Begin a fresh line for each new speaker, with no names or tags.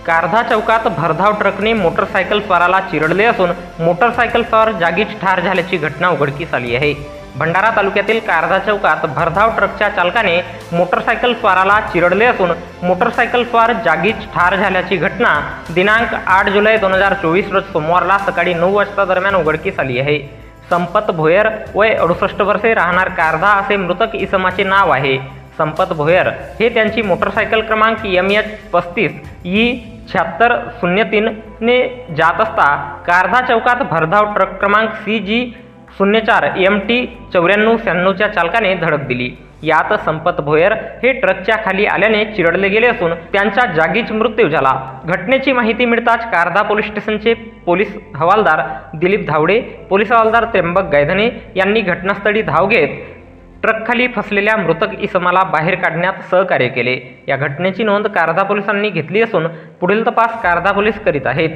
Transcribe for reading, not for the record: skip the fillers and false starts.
कारधा चौकात भरधाव ट्रकने मोटरसायकल स्वाराला चिरडले असून मोटरसायकल स्वार जागीच ठार झाल्याची घटना उघडकीस आली आहे। भंडारा तालुक्यातील कारधा चौकात भरधाव ट्रकच्या चालकाने मोटरसायकल स्वाराला चिरडले असून मोटरसायकल स्वार जागीच ठार झाल्याची घटना दिनांक 8 जुलै 2024 रोज सोमवारला सकाळी 9 वाजता दरम्यान उघडकीस आली आहे। संपत भोयर वय 68 वर्षे राहणार कारधा असे मृतक इसमाचे नाव आहे। संपत भोयर हे त्यांची मोटरसायकल क्रमांक MH35 E7603 ने जात असता कारधा चौकात भरधाव ट्रक क्रमांक CG04 MT 9496 च्या चालकाने धडक दिली। यात संपत भोयर हे ट्रकच्या खाली आल्याने चिरडले गेले असून त्यांचा जागीच मृत्यू झाला। घटनेची माहिती मिळताच कारधा पोलीस स्टेशनचे पोलीस हवालदार दिलीप धावडे, पोलीस हवालदार त्र्यंबक गायधने यांनी घटनास्थळी धाव घेत ट्रकखाली फसलेल्या मृतक इसमाला बाहेर काढण्यात सहकार्य केले। या घटनेची नोंद कारधा पोलिसांनी घेतली असून पुढील तपास कारधा पोलीस करीत आहेत।